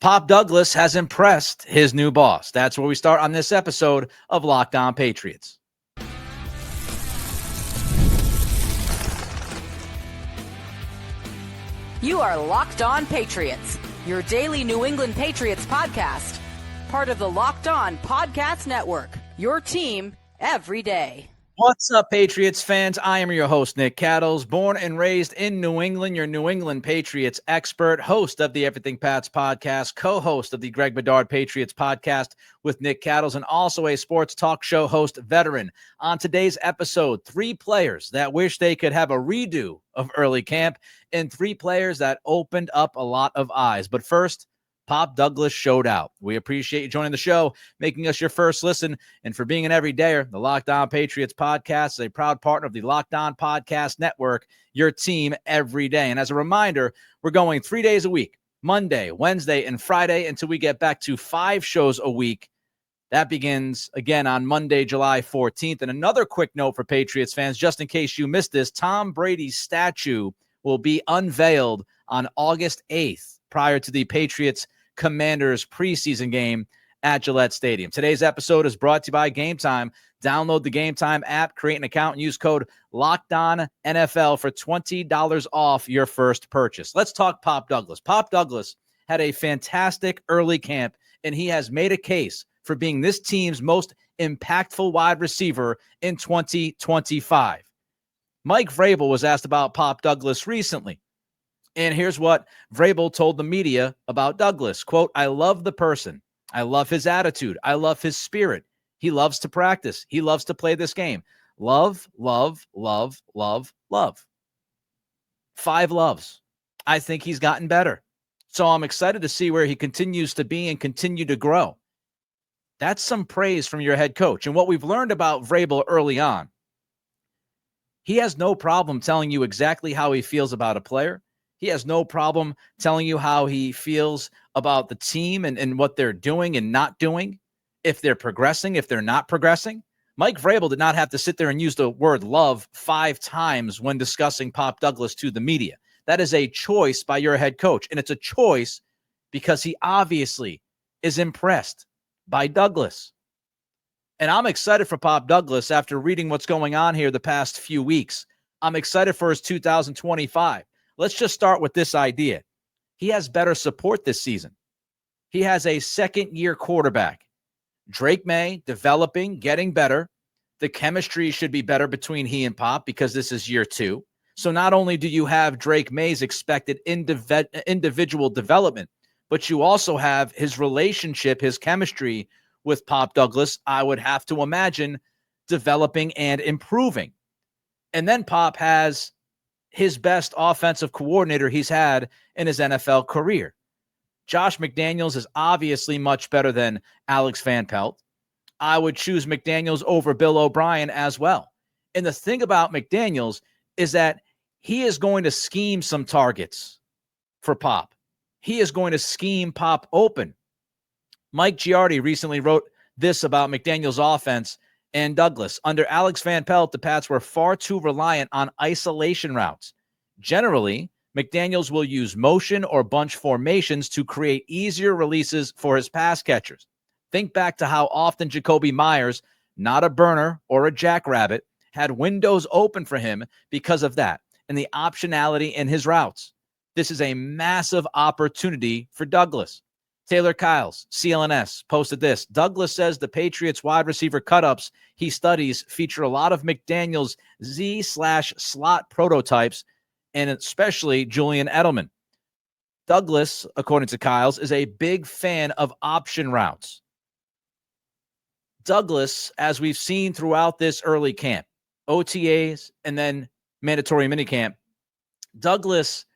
Pop Douglas has impressed his new boss. That's where we start on this episode of Locked On Patriots. You are Locked On Patriots, your daily New England Patriots podcast. Part of the Locked On Podcast Network, your team every day. What's up, Patriots fans? I am your host, Nick Cattles, born and raised in New England, your New England Patriots expert, host of the Everything Pats podcast, co-host of the Greg Bedard Patriots podcast with Nick Cattles, and also a sports talk show host veteran. On today's episode, 3 players that wish they could have a redo of early camp and 3 players that opened up a lot of eyes. But first, Pop Douglas showed out. We appreciate you joining the show, making us your first listen, and for being an everydayer. The Locked On Patriots podcast is a proud partner of the Locked On Podcast Network, your team every day. And as a reminder, we're going 3 days a week, Monday, Wednesday, and Friday, until we get back to 5 shows a week. That begins again on Monday, July 14th. And another quick note for Patriots fans, just in case you missed this, Tom Brady's statue will be unveiled on August 8th prior to the Patriots Commanders preseason game at Gillette Stadium. Today's episode is brought to you by Gametime. Download the Gametime app, create an account, and use code LOCKEDONNFL for $20 off your first purchase. Let's talk Pop Douglas. Pop Douglas had a fantastic early camp, and he has made a case for being this team's most impactful wide receiver in 2025. Mike Vrabel was asked about Pop Douglas recently. And here's what Vrabel told the media about Douglas. Quote, "I love the person. I love his attitude. I love his spirit. He loves to practice. He loves to play this game. Love, love, love, love, love." 5 loves. I think he's gotten better. So I'm excited to see where he continues to be and continue to grow. That's some praise from your head coach. And what we've learned about Vrabel early on, he has no problem telling you exactly how he feels about a player. He has no problem telling you how he feels about the team and what they're doing and not doing, if they're progressing, if they're not progressing. Mike Vrabel did not have to sit there and use the word love 5 times when discussing Pop Douglas to the media. That is a choice by your head coach, and it's a choice because he obviously is impressed by Douglas. And I'm excited for Pop Douglas after reading what's going on here the past few weeks. I'm excited for his 2025. Let's just start with this idea. He has better support this season. He has a second-year quarterback. Drake May, developing, getting better. The chemistry should be better between he and Pop because this is year 2. So not only do you have Drake May's expected individual development, but you also have his relationship, his chemistry with Pop Douglas, I would have to imagine, developing and improving. And then Pop has his best offensive coordinator he's had in his NFL career. Josh McDaniels is obviously much better than Alex Van Pelt. I would choose McDaniels over Bill O'Brien as well. And the thing about McDaniels is that he is going to scheme some targets for Pop. He is going to scheme Pop open. Mike Giardi recently wrote this about McDaniels' offense and Douglas. Under Alex Van Pelt, the Pats were far too reliant on isolation routes. Generally, McDaniels will use motion or bunch formations to create easier releases for his pass catchers. Think back to how often Jacoby Myers, not a burner or a jackrabbit, had windows open for him because of that and the optionality in his routes. This is a massive opportunity for Douglas. Taylor Kyles, CLNS, posted this. Douglas says the Patriots wide receiver cut-ups he studies feature a lot of McDaniels Z/slot prototypes, and especially Julian Edelman. Douglas, according to Kyles, is a big fan of option routes. Douglas, as we've seen throughout this early camp, OTAs and then mandatory minicamp, Douglas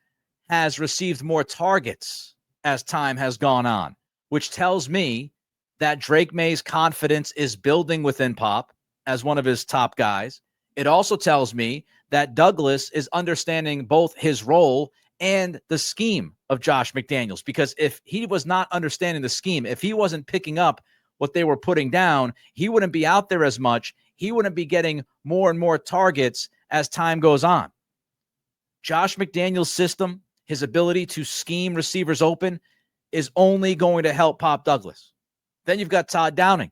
has received more targets as time has gone on, which tells me that Drake May's confidence is building within Pop as one of his top guys. It also tells me that Douglas is understanding both his role and the scheme of Josh McDaniels, because if he was not understanding the scheme, if he wasn't picking up what they were putting down, he wouldn't be out there as much. He wouldn't be getting more and more targets as time goes on. Josh McDaniels' system, his ability to scheme receivers open, is only going to help Pop Douglas. Then you've got Todd Downing.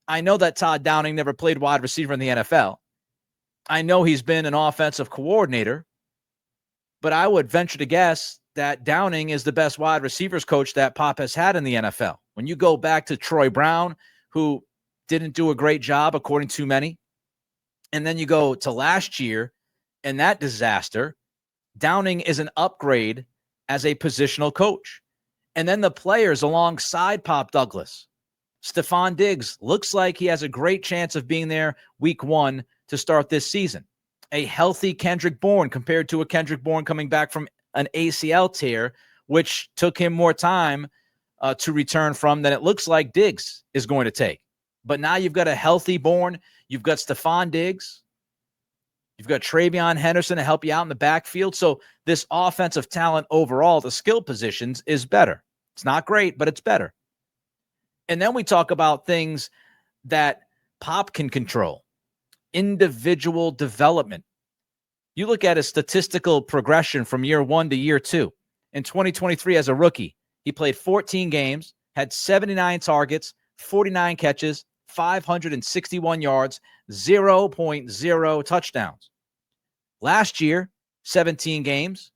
I know that Todd Downing never played wide receiver in the NFL. I know he's been an offensive coordinator, but I would venture to guess that Downing is the best wide receivers coach that Pop has had in the NFL. When you go back to Troy Brown, who didn't do a great job, according to many, and then you go to last year and that disaster, Downing is an upgrade as a positional coach. And then the players alongside Pop Douglas. Stephon Diggs looks like he has a great chance of being there week 1 to start this season. A healthy Kendrick Bourne compared to a Kendrick Bourne coming back from an ACL tear, which took him more time to return from than it looks like Diggs is going to take. But now you've got a healthy Bourne. You've got Stephon Diggs. You've got Travion Henderson to help you out in the backfield. So this offensive talent overall, the skill positions, is better. It's not great, but it's better. And then we talk about things that Pop can control. Individual development. You look at his statistical progression from year 1 to year 2. In 2023 as a rookie, he played 14 games, had 79 targets, 49 catches, 561 yards, 0.0 touchdowns. Last year, 17 games,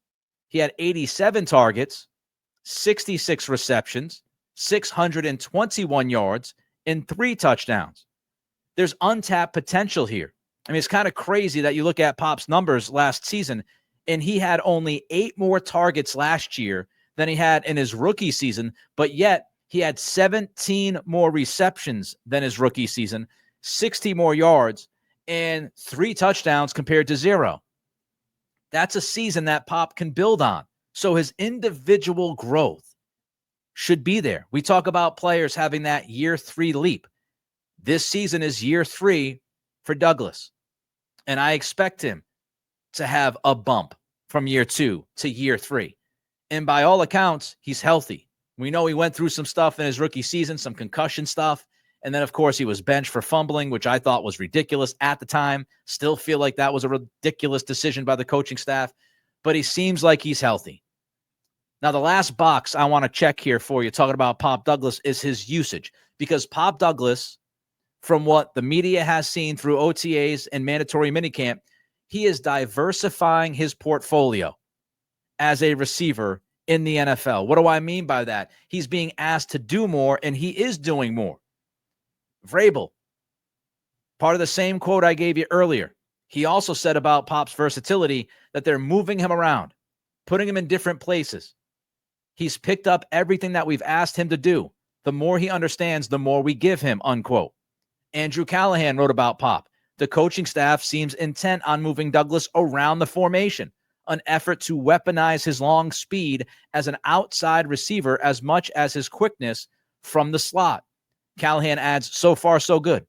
he had 87 targets, 66 receptions, 621 yards, and 3 touchdowns. There's untapped potential here. I mean, it's kind of crazy that you look at Pop's numbers last season, and he had only 8 more targets last year than he had in his rookie season, but yet he had 17 more receptions than his rookie season, 60 more yards, and 3 touchdowns compared to 0. That's a season that Pop can build on. So his individual growth should be there. We talk about players having that year 3 leap. This season is year 3 for Douglas. And I expect him to have a bump from year 2 to year 3. And by all accounts, he's healthy. We know he went through some stuff in his rookie season, some concussion stuff. And then, of course, he was benched for fumbling, which I thought was ridiculous at the time. Still feel like that was a ridiculous decision by the coaching staff. But he seems like he's healthy. Now, the last box I want to check here for you, talking about Pop Douglas, is his usage. Because Pop Douglas, from what the media has seen through OTAs and mandatory minicamp, he is diversifying his portfolio as a receiver in the NFL. What do I mean by that? He's being asked to do more, and he is doing more. Vrabel, part of the same quote I gave you earlier. He also said about Pop's versatility that they're moving him around, putting him in different places. He's picked up everything that we've asked him to do. The more he understands, the more we give him, unquote. Andrew Callahan wrote about Pop. The coaching staff seems intent on moving Douglas around the formation, an effort to weaponize his long speed as an outside receiver as much as his quickness from the slot. Callahan adds, so far, so good.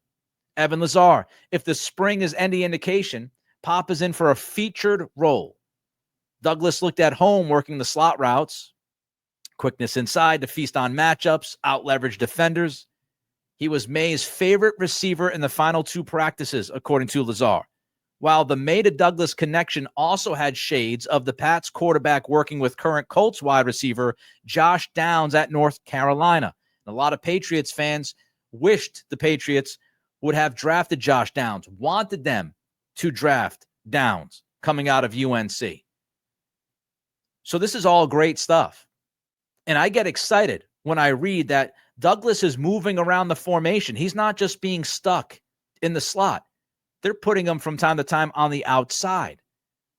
Evan Lazar, if the spring is any indication, Pop is in for a featured role. Douglas looked at home working the slot routes, quickness inside to feast on matchups, out-leverage defenders. He was May's favorite receiver in the final 2 practices, according to Lazar. While the May to Douglas connection also had shades of the Pats quarterback working with current Colts wide receiver Josh Downs at North Carolina. And a lot of Patriots fans wished the Patriots would have drafted Josh Downs, wanted them to draft Downs coming out of UNC. So this is all great stuff. And I get excited when I read that Douglas is moving around the formation. He's not just being stuck in the slot. They're putting him from time to time on the outside.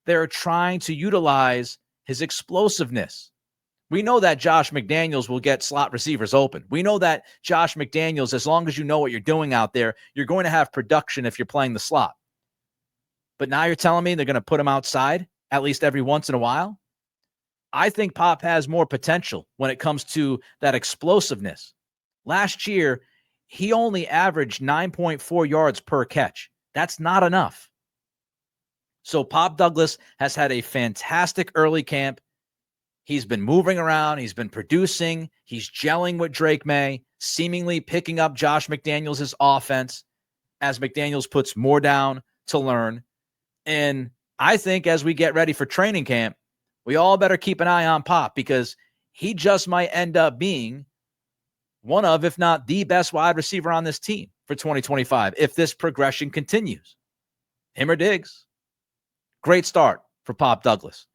They're trying to utilize his explosiveness. We know that Josh McDaniels will get slot receivers open. We know that Josh McDaniels, as long as you know what you're doing out there, you're going to have production if you're playing the slot. But now you're telling me they're going to put him outside at least every once in a while? I think Pop has more potential when it comes to that explosiveness. Last year, he only averaged 9.4 yards per catch. That's not enough. So Pop Douglas has had a fantastic early camp. He's been moving around. He's been producing. He's gelling with Drake May, seemingly picking up Josh McDaniels' offense as McDaniels puts more down to learn. And I think as we get ready for training camp, we all better keep an eye on Pop because he just might end up being one of, if not the best wide receiver on this team for 2025 if this progression continues. Him or Diggs. Great start for Pop Douglas.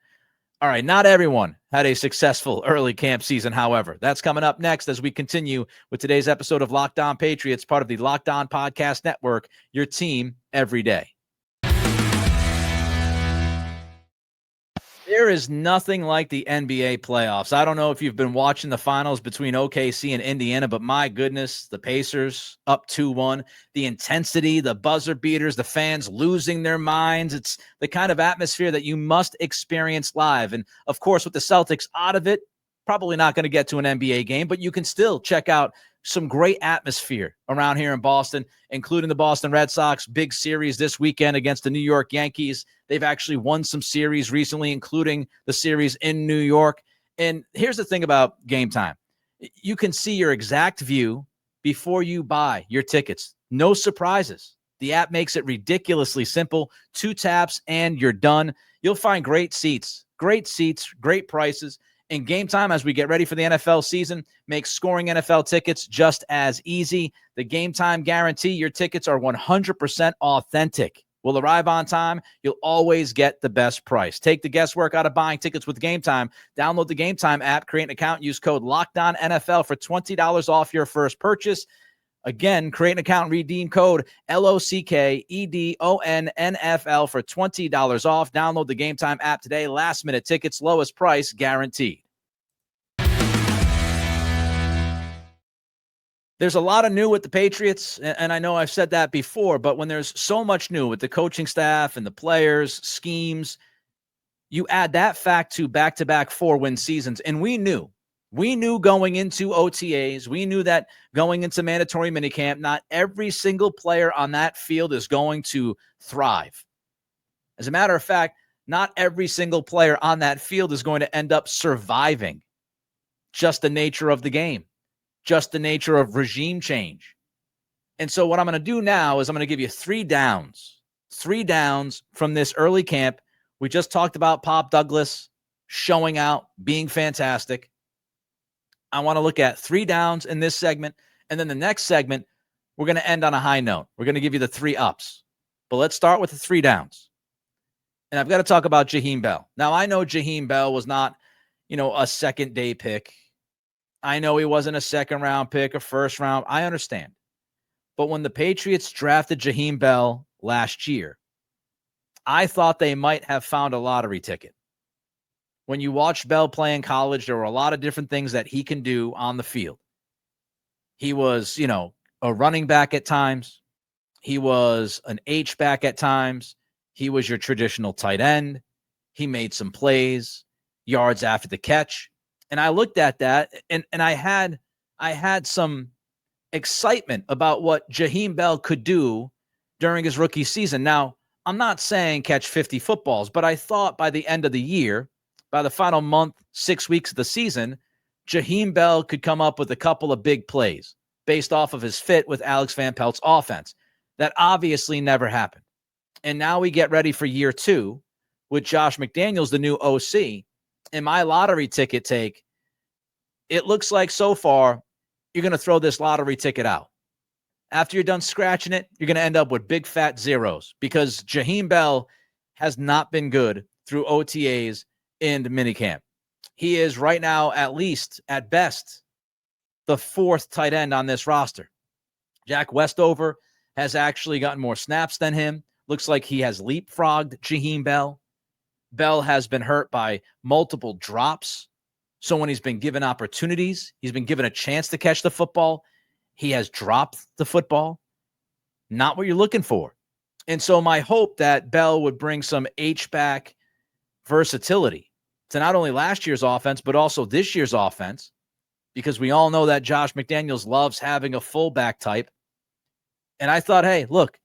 All right, not everyone had a successful early camp season, however. That's coming up next as we continue with today's episode of Locked On Patriots, part of the Locked On Podcast Network, your team every day. There is nothing like the NBA playoffs. I don't know if you've been watching the finals between OKC and Indiana, but my goodness, the Pacers up 2-1. The intensity, the buzzer beaters, the fans losing their minds. It's the kind of atmosphere that you must experience live. And, of course, with the Celtics out of it, probably not going to get to an NBA game, but you can still check out some great atmosphere around here in Boston, including the Boston Red Sox big series this weekend against the New York Yankees. They've actually won some series recently, including the series in New York. And here's the thing about Game Time. You can see your exact view before you buy your tickets. No surprises. The app makes it ridiculously simple. 2 taps and you're done. You'll find great seats, great prices. And Game Time, as we get ready for the NFL season, makes scoring NFL tickets just as easy. The Game Time guarantee, your tickets are 100% authentic. Will arrive on time. You'll always get the best price. Take the guesswork out of buying tickets with Game Time. Download the Game Time app, create an account, use code LOCKEDONNFL for $20 off your first purchase. Again, create an account and redeem code LOCKEDONNFL for $20 off. Download the Game Time app today. Last minute tickets, lowest price guaranteed. There's a lot of new with the Patriots, and I know I've said that before, but when there's so much new with the coaching staff and the players, schemes, you add that fact to back-to-back 4-win seasons, and we knew going into OTAs, we knew that going into mandatory minicamp, not every single player on that field is going to thrive. As a matter of fact, not every single player on that field is going to end up surviving. Just the nature of the game. Just the nature of regime change. And so what I'm going to do now is I'm going to give you 3 downs. 3 downs from this early camp. We just talked about Pop Douglas showing out, being fantastic. I want to look at 3 downs in this segment. And then the next segment, we're going to end on a high note. We're going to give you the 3 ups. But let's start with the 3 downs. And I've got to talk about Jaheim Bell. Now, I know Jaheim Bell was not, a second-day pick. I know he wasn't a second-round pick, a first-round. I understand. But when the Patriots drafted Jaheim Bell last year, I thought they might have found a lottery ticket. When you watch Bell play in college, there were a lot of different things that he can do on the field. He was, a running back at times. He was an H-back at times. He was your traditional tight end. He made some plays, yards after the catch. And I looked at that, and I had some excitement about what Jaheim Bell could do during his rookie season. Now, I'm not saying catch 50 footballs, but I thought by the end of the year, by the final month, 6 weeks of the season, Jaheim Bell could come up with a couple of big plays based off of his fit with Alex Van Pelt's offense. That obviously never happened. And now we get ready for year 2 with Josh McDaniels, the new OC. In my lottery ticket take, it looks like so far you're going to throw this lottery ticket out. After you're done scratching it, you're going to end up with big fat zeros because Jaheim Bell has not been good through OTAs and minicamp. He is right now, at least, at best, the 4th tight end on this roster. Jack Westover has actually gotten more snaps than him. Looks like he has leapfrogged Jaheim Bell. Bell has been hurt by multiple drops. So when he's been given opportunities, he's been given a chance to catch the football, he has dropped the football. Not what you're looking for. And so my hope that Bell would bring some H-back versatility to not only last year's offense, but also this year's offense, because we all know that Josh McDaniels loves having a fullback type. And I thought, hey, look,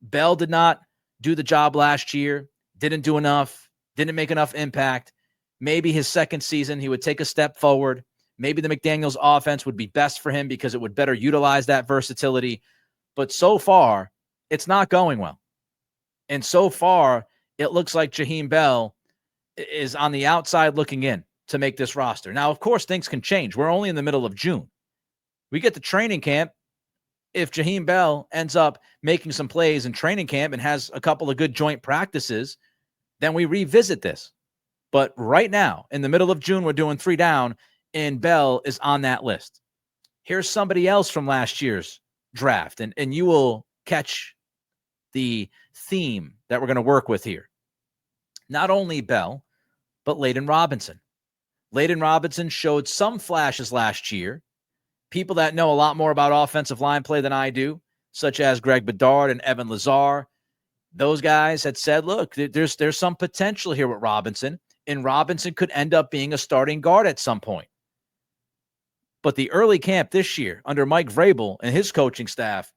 Bell did not do the job last year, didn't do enough, didn't make enough impact. Maybe his second season, he would take a step forward. Maybe the McDaniels offense would be best for him because it would better utilize that versatility. But so far, it's not going well. And so far, it looks like Jaheim Bell is on the outside looking in. to make this roster. Now, of course, things can change. We're only in the middle of June. We get to training camp. If Jaheim Bell ends up making some plays in training camp and has a couple of good joint practices, then we revisit this. But right now, in the middle of June, we're doing 3 down, and Bell is on that list. Here's somebody else from last year's draft, and you will catch the theme that we're going to work with here. Not only Bell, but Layden Robinson. Layden Robinson showed some flashes last year. People that know a lot more about offensive line play than I do, such as Greg Bedard and Evan Lazar, those guys had said, look, there's some potential here with Robinson, and Robinson could end up being a starting guard at some point. But the early camp this year, under Mike Vrabel and his coaching staff,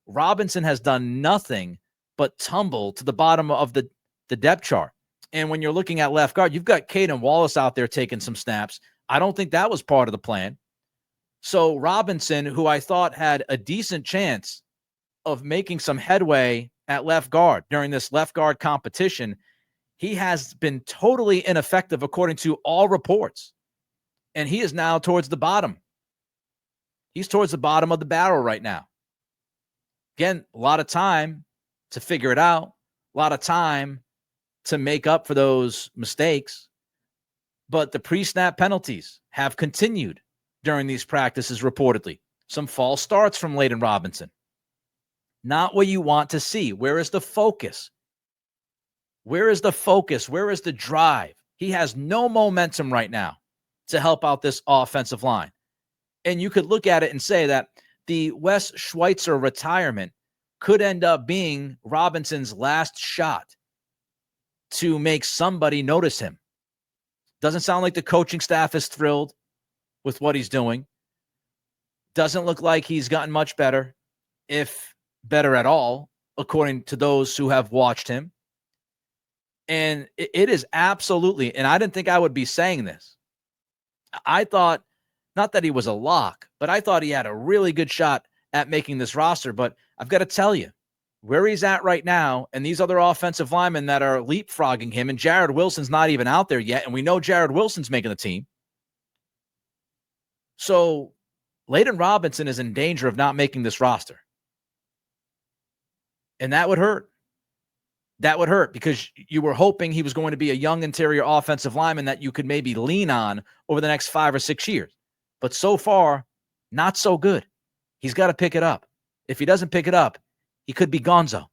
Robinson has done nothing but tumble to the bottom of the depth chart. And when you're looking at left guard, you've got Caden Wallace out there taking some snaps. I don't think that was part of the plan. So Robinson, who I thought had a decent chance of making some headway at left guard during this left guard competition, he has been totally ineffective according to all reports. And he is now towards the bottom. He's towards the bottom of the barrel right now. Again, a lot of time to figure it out, a lot of time to make up for those mistakes. But the pre-snap penalties have continued during these practices reportedly. Some false starts from Layden Robinson. Not what you want to see. Where is the focus? Where is the focus? Where is the drive? He has no momentum right now to help out this offensive line. And you could look at it and say that the Wes Schweitzer retirement could end up being Robinson's last shot to make somebody notice him. Doesn't sound like the coaching staff is thrilled with what he's doing. Doesn't look like he's gotten much better, if better at all, according to those who have watched him. And it is absolutely, and I didn't think I would be saying this. I thought, not that he was a lock, but I thought he had a really good shot at making this roster. But I've got to tell you, where he's at right now, and these other offensive linemen that are leapfrogging him, and Jared Wilson's not even out there yet, and we know Jared Wilson's making the team. So Layden Robinson is in danger of not making this roster. And that would hurt. That would hurt because you were hoping he was going to be a young interior offensive lineman that you could maybe lean on over the next 5 or 6 years. But so far, not so good. He's got to pick it up. If he doesn't pick it up, he could be gonzo. All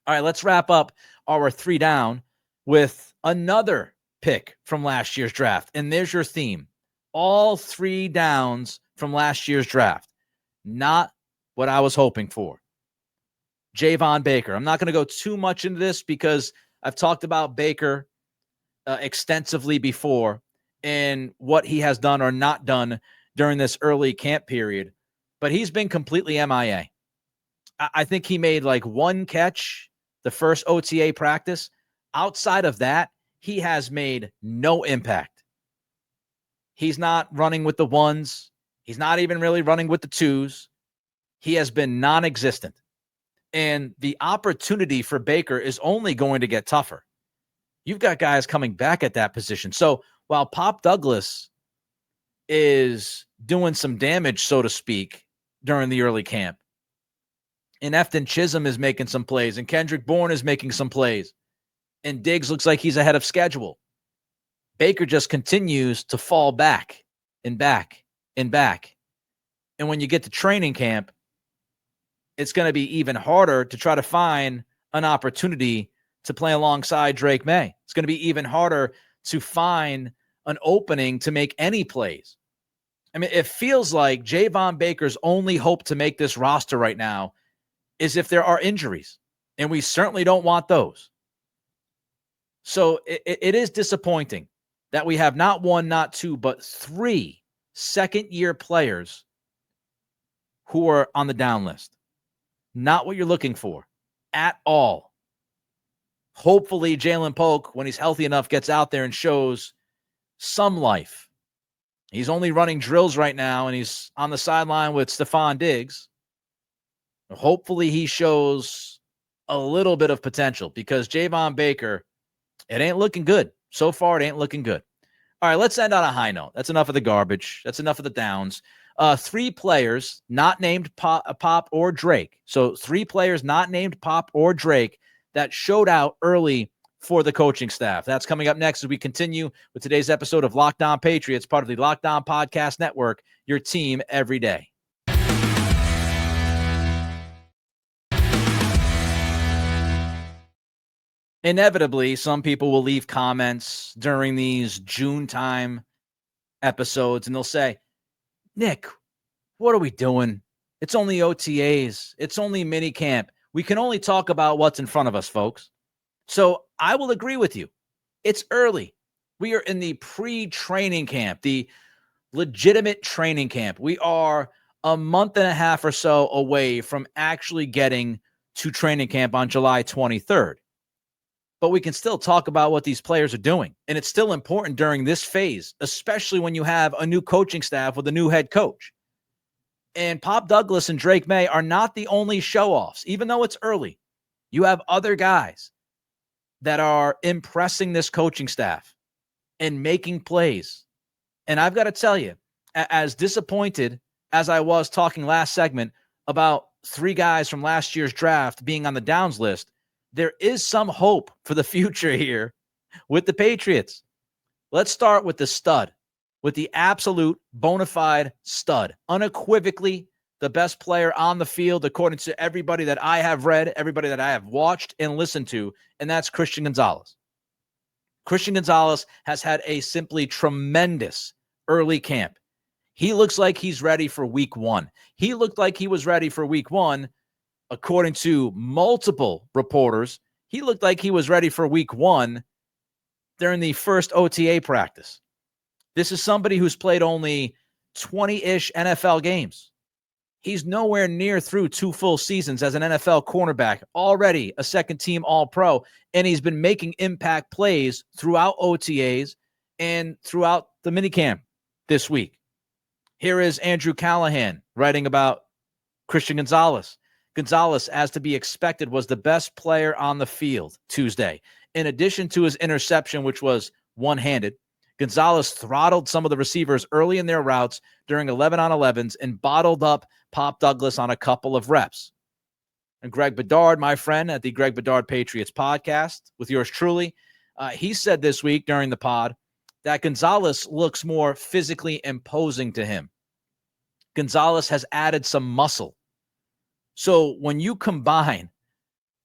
right, let's wrap up our 3 down with another pick from last year's draft. And there's your theme. All 3 downs from last year's draft. Not what I was hoping for. Jayvon Baker. I'm not going to go too much into this because I've talked about Baker extensively before and what he has done or not done during this early camp period. But he's been completely MIA. I think he made like 1 catch the first OTA practice. Outside of that, he has made no impact. He's not running with the 1s. He's not even really running with the 2s. He has been non-existent. And the opportunity for Baker is only going to get tougher. You've got guys coming back at that position. So while Pop Douglas is doing some damage, so to speak, during the early camp, and Efton Chisholm is making some plays, and Kendrick Bourne is making some plays, and Diggs looks like he's ahead of schedule, Baker just continues to fall back and back and back. And when you get to training camp, it's going to be even harder to try to find an opportunity to play alongside Drake May. It's going to be even harder to find an opening to make any plays. I mean, it feels like Jayvon Baker's only hope to make this roster right now is if there are injuries, and we certainly don't want those. So it is disappointing that we have not 1, not 2, but 3 second-year players who are on the down list. Not what you're looking for at all. Hopefully, Jalen Polk, when he's healthy enough, gets out there and shows some life. He's only running drills right now, and he's on the sideline with Stephon Diggs. Hopefully, he shows a little bit of potential because Jayvon Baker, it ain't looking good. So far, it ain't looking good. All right, let's end on a high note. That's enough of the garbage. That's enough of the downs. 3 players not named Pop or Drake. So 3 players not named Pop or Drake that showed out early for the coaching staff. That's coming up next as we continue with today's episode of Locked On Patriots, part of the Locked On Podcast Network, your team every day. Inevitably, some people will leave comments during these June time episodes, and they'll say, Nick, what are we doing? It's only OTAs. It's only minicamp. We can only talk about what's in front of us, folks. So I will agree with you. It's early. We are in the pre-training camp, the legitimate training camp. We are a month and a half or so away from actually getting to training camp on July 23rd. But we can still talk about what these players are doing. And it's still important during this phase, especially when you have a new coaching staff with a new head coach. And Pop Douglas and Drake May are not the only show-offs. Even though it's early, you have other guys that are impressing this coaching staff and making plays. And I've got to tell you, as disappointed as I was talking last segment about 3 guys from last year's draft being on the downs list, there is some hope for the future here with the Patriots. Let's start with the stud, with the absolute bona fide stud, unequivocally the best player on the field, according to everybody that I have read, everybody that I have watched and listened to, and that's Christian Gonzalez. Christian Gonzalez has had a simply tremendous early camp. He looks like he's ready for week 1. He looked like he was ready for week 1. According to multiple reporters, he looked like he was ready for week 1 during the first OTA practice. This is somebody who's played only 20-ish NFL games. He's nowhere near through 2 full seasons as an NFL cornerback, already a second-team All-Pro, and he's been making impact plays throughout OTAs and throughout the minicamp this week. Here is Andrew Callahan writing about Christian Gonzalez. Gonzalez, as to be expected, was the best player on the field Tuesday. In addition to his interception, which was one-handed, Gonzalez throttled some of the receivers early in their routes during 11-on-11s and bottled up Pop Douglas on a couple of reps. And Greg Bedard, my friend at the Greg Bedard Patriots podcast with yours truly, he said this week during the pod that Gonzalez looks more physically imposing to him. Gonzalez has added some muscle. So when you combine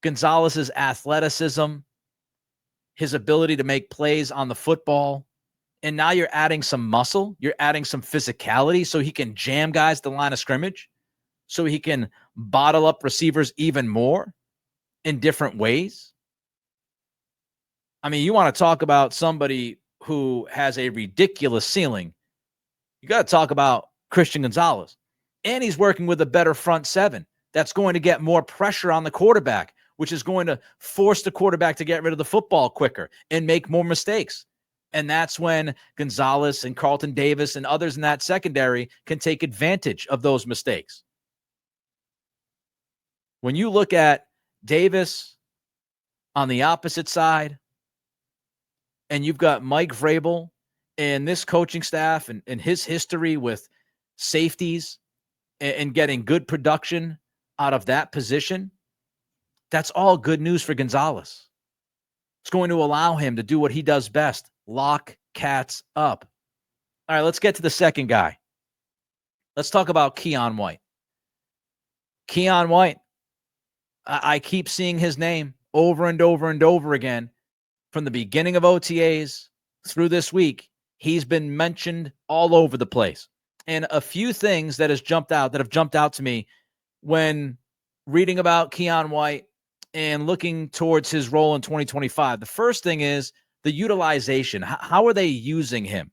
Gonzalez's athleticism, his ability to make plays on the football, and now you're adding some muscle, you're adding some physicality so he can jam guys to the line of scrimmage, so he can bottle up receivers even more in different ways. I mean, you want to talk about somebody who has a ridiculous ceiling. You got to talk about Christian Gonzalez. And he's working with a better front 7. That's going to get more pressure on the quarterback, which is going to force the quarterback to get rid of the football quicker and make more mistakes. And that's when Gonzalez and Carlton Davis and others in that secondary can take advantage of those mistakes. When you look at Davis on the opposite side, and you've got Mike Vrabel and this coaching staff and his history with safeties and getting good production out of that position, that's all good news for Gonzalez. It's going to allow him to do what he does best, lock cats up. All right, let's get to the second guy. Let's talk about Keon White. Keon White, I keep seeing his name over and over and over again. From the beginning of OTAs through this week, he's been mentioned all over the place. And a few things that have jumped out to me when reading about Keon White and looking towards his role in 2025. The first thing is the utilization. How are they using him?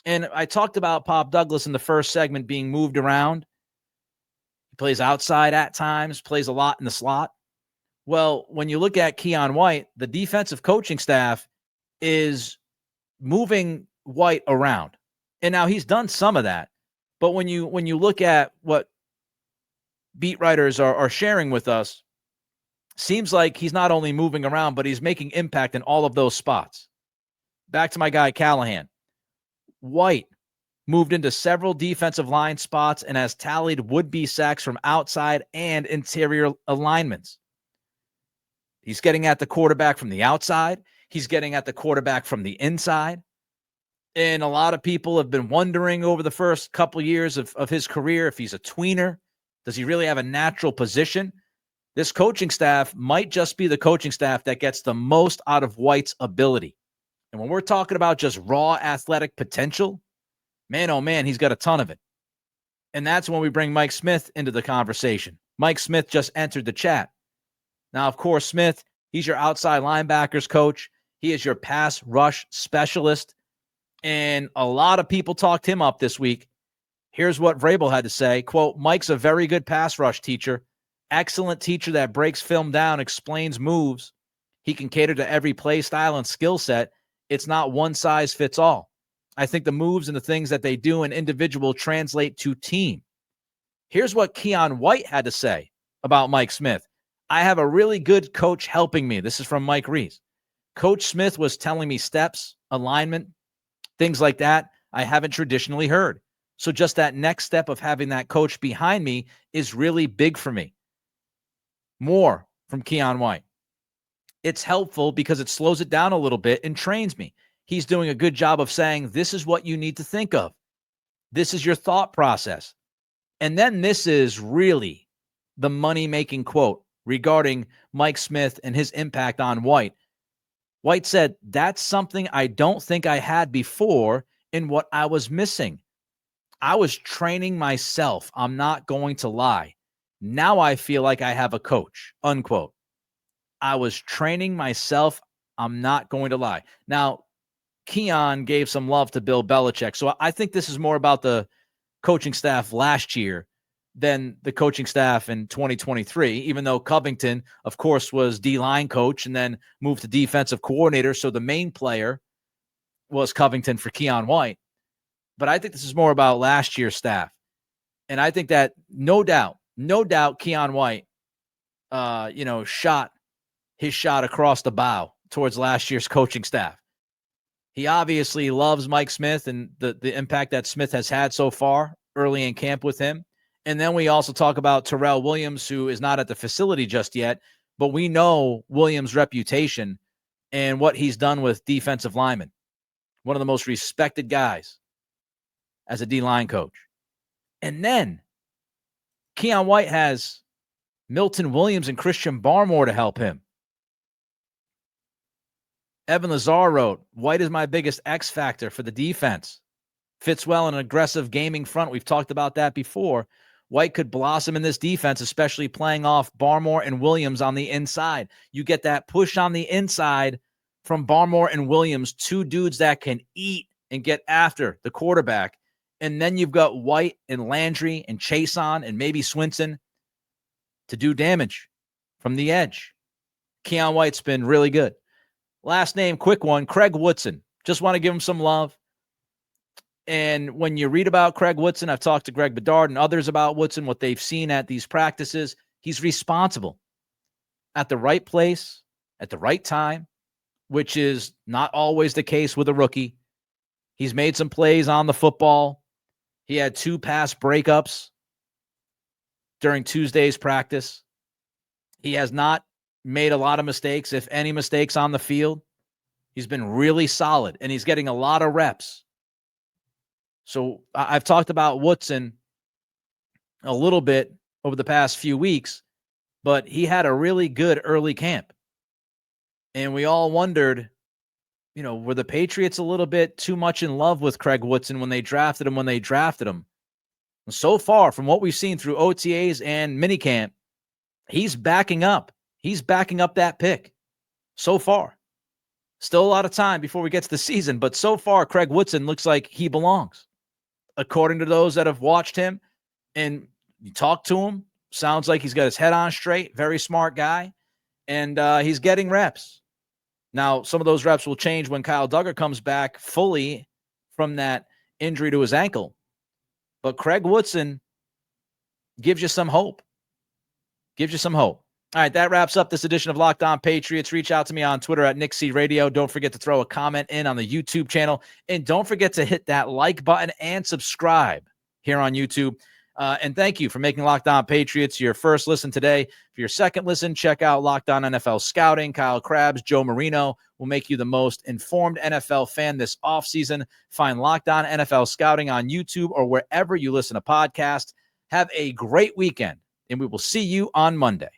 And I talked about Pop Douglas in the first segment being moved around. He plays outside at times, plays a lot in the slot. Well, when you look at Keon White, the defensive coaching staff is moving White around. And now he's done some of that. But when you look at what beat writers are sharing with us, seems like he's not only moving around, but he's making impact in all of those spots. Back to my guy Callahan. White moved into several defensive line spots and has tallied would-be sacks from outside and interior alignments. He's getting at the quarterback from the outside. He's getting at the quarterback from the inside. And a lot of people have been wondering over the first couple years of his career if he's a tweener. Does he really have a natural position? This coaching staff might just be the coaching staff that gets the most out of White's ability. And when we're talking about just raw athletic potential, man, oh man, he's got a ton of it. And that's when we bring Mike Smith into the conversation. Mike Smith just entered the chat. Now, of course, Smith, he's your outside linebackers coach. He is your pass rush specialist. And a lot of people talked him up this week. Here's what Vrabel had to say. Quote, Mike's a very good pass rush teacher. Excellent teacher that breaks film down, explains moves. He can cater to every play style and skill set. It's not one size fits all. I think the moves and the things that they do in individual translate to team. Here's what Keon White had to say about Mike Smith. I have a really good coach helping me. This is from Mike Reese. Coach Smith was telling me steps, alignment, things like that I haven't traditionally heard. So just that next step of having that coach behind me is really big for me. More from Keon White. It's helpful because it slows it down a little bit and trains me. He's doing a good job of saying, this is what you need to think of. This is your thought process. And then this is really the money-making quote regarding Mike Smith and his impact on White. White said, that's something I don't think I had before in what I was missing. I was training myself. I'm not going to lie. Now I feel like I have a coach, unquote. I was training myself. I'm not going to lie. Now, Keon gave some love to Bill Belichick. So I think this is more about the coaching staff last year than the coaching staff in 2023, even though Covington, of course, was D-line coach and then moved to defensive coordinator. So the main player was Covington for Keon White. But I think this is more about last year's staff. And I think that no doubt, Keon White, shot his shot across the bow towards last year's coaching staff. He obviously loves Mike Smith and the impact that Smith has had so far early in camp with him. And then we also talk about Terrell Williams, who is not at the facility just yet, but we know Williams' reputation and what he's done with defensive linemen. One of the most respected guys as a D-line coach. And then Keon White has Milton Williams and Christian Barmore to help him. Evan Lazar wrote, White is my biggest X factor for the defense. Fits well in an aggressive gaming front. We've talked about that before. White could blossom in this defense, especially playing off Barmore and Williams on the inside. You get that push on the inside from Barmore and Williams, two dudes that can eat and get after the quarterback. And then you've got White and Landry and Chason and maybe Swinson to do damage from the edge. Keon White's been really good. Last name, quick one, Craig Woodson. Just want to give him some love. And when you read about Craig Woodson, I've talked to Greg Bedard and others about Woodson, what they've seen at these practices. He's responsible at the right place, at the right time, which is not always the case with a rookie. He's made some plays on the football. He had 2 pass breakups during Tuesday's practice. He has not made a lot of mistakes, if any mistakes on the field. He's been really solid, and he's getting a lot of reps. So I've talked about Woodson a little bit over the past few weeks, but he had a really good early camp. And we all wondered, were the Patriots a little bit too much in love with Craig Woodson when they drafted him? And so far, from what we've seen through OTAs and minicamp, he's backing up. He's backing up that pick so far. Still a lot of time before we get to the season, but so far, Craig Woodson looks like he belongs. According to those that have watched him and you talk to him, sounds like he's got his head on straight, very smart guy, and he's getting reps. Now, some of those reps will change when Kyle Duggar comes back fully from that injury to his ankle. But Craig Woodson gives you some hope. All right, that wraps up this edition of Locked On Patriots. Reach out to me on Twitter at NickCRadio. Don't forget to throw a comment in on the YouTube channel. And don't forget to hit that like button and subscribe here on YouTube. And thank you for making Locked On Patriots your first listen today. For your second listen, check out Locked On NFL Scouting. Kyle Krabs, Joe Marino will make you the most informed NFL fan this offseason. Find Locked On NFL Scouting on YouTube or wherever you listen to podcasts. Have a great weekend, and we will see you on Monday.